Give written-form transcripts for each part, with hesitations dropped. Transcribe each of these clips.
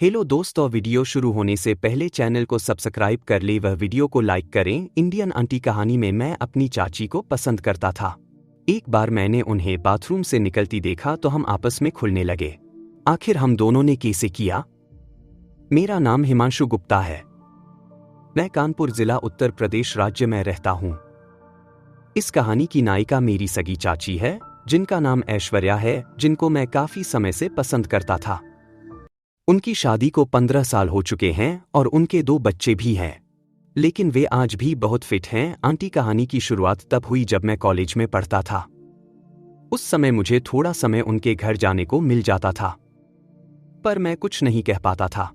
Hello दोस्तों, video शुरू होने से पहले चैनल को सब्सक्राइब कर ले, वह वीडियो को लाइक करें। इंडियन आंटी कहानी में मैं अपनी चाची को पसंद करता था। एक बार मैंने उन्हें बाथरूम से निकलती देखा तो हम आपस में खुलने लगे। आखिर हम दोनों ने कैसे किया? मेरा नाम हिमांशु गुप्ता है। मैं कानपुर जिला उत्तर प्रदेश राज्य में रहता हूँ। इस कहानी की नायिका मेरी सगी चाची है, जिनका नाम ऐश्वर्या है, जिनको मैं काफी समय से पसंद करता था। उनकी शादी को 15 साल हो चुके हैं और उनके 2 बच्चे भी हैं, लेकिन वे आज भी बहुत फिट हैं। आंटी कहानी की शुरुआत तब हुई जब मैं कॉलेज में पढ़ता था। उस समय मुझे थोड़ा समय उनके घर जाने को मिल जाता था, पर मैं कुछ नहीं कह पाता था।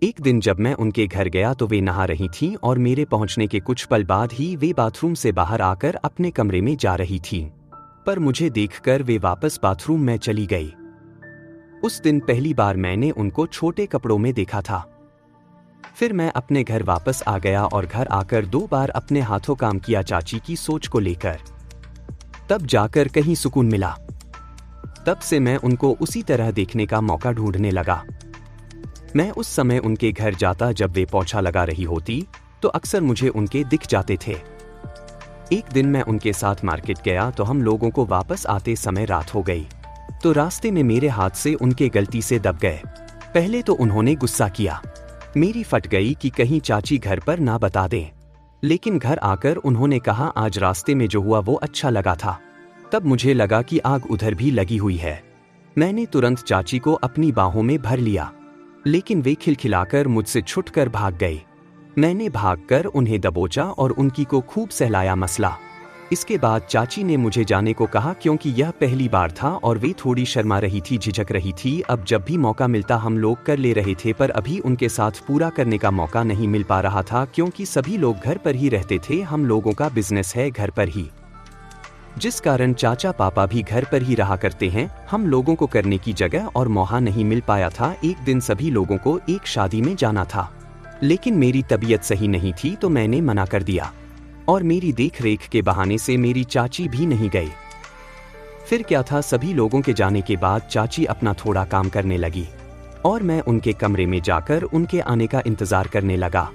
एक दिन जब मैं उनके घर गया तो वे नहा रही थीं और मेरे पहुंचने के कुछ पल बाद ही वे बाथरूम से बाहर आकर अपने कमरे में जा रही थीं, पर मुझे देखकर वे वापस बाथरूम में चली गई। उस दिन पहली बार मैंने उनको छोटे कपड़ों में देखा था। फिर मैं अपने घर वापस आ गया और घर आकर 2 बार अपने हाथों काम किया चाची की सोच को लेकर। तब जाकर कहीं सुकून मिला। तब से मैं उनको उसी तरह देखने का मौका ढूंढने लगा। मैं उस समय उनके घर जाता जब वे पोछा लगा रही होती, तो अक्सर मुझे उनके दिख जाते थे। एक दिन मैं उनके साथ मार्केट गया तो हम लोगों को वापस आते समय रात हो गई, तो रास्ते में मेरे हाथ से उनके गलती से दब गए। पहले तो उन्होंने गुस्सा किया, मेरी फट गई कि कहीं चाची घर पर ना बता दें, लेकिन घर आकर उन्होंने कहा आज रास्ते में जो हुआ वो अच्छा लगा था। तब मुझे लगा कि आग उधर भी लगी हुई है। मैंने तुरंत चाची को अपनी बाहों में भर लिया, लेकिन वे खिलखिलाकर मुझसे छुटकर भाग गए। मैंने भागकर उन्हें दबोचा और उनकी को खूब सहलाया मसला। इसके बाद चाची ने मुझे जाने को कहा, क्योंकि यह पहली बार था और वे थोड़ी शर्मा रही थी, झिझक रही थी। अब जब भी मौका मिलता हम लोग कर ले रहे थे, पर अभी उनके साथ पूरा करने का मौका नहीं मिल पा रहा था, क्योंकि सभी लोग घर पर ही रहते थे। हम लोगों का बिजनेस है घर पर ही, जिस कारण चाचा पापा भी घर पर ही रहा करते हैं। हम लोगों को करने की जगह और मौका नहीं मिल पाया था। एक दिन सभी लोगों को एक शादी में जाना था, लेकिन मेरी तबीयत सही नहीं थी तो मैंने मना कर दिया और मेरी देख रेख के बहाने से मेरी चाची भी नहीं गई। फिर क्या था, सभी लोगों के जाने के बाद चाची अपना थोड़ा काम करने लगी और मैं उनके कमरे में जाकर उनके आने का इंतजार करने लगा।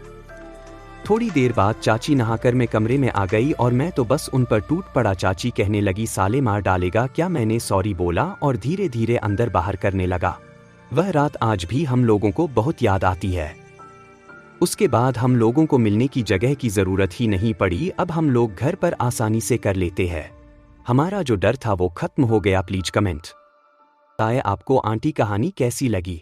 थोड़ी देर बाद चाची नहाकर मैं कमरे में आ गई और मैं तो बस उन पर टूट पड़ा। चाची कहने लगी, साले मार डालेगा क्या? मैंने सॉरी बोला और धीरे धीरे अंदर बाहर करने लगा। वह रात आज भी हम लोगों को बहुत याद आती है। उसके बाद हम लोगों को मिलने की जगह की जरूरत ही नहीं पड़ी। अब हम लोग घर पर आसानी से कर लेते हैं। हमारा जो डर था वो खत्म हो गया। प्लीज कमेंट आए आपको आंटी कहानी कैसी लगी।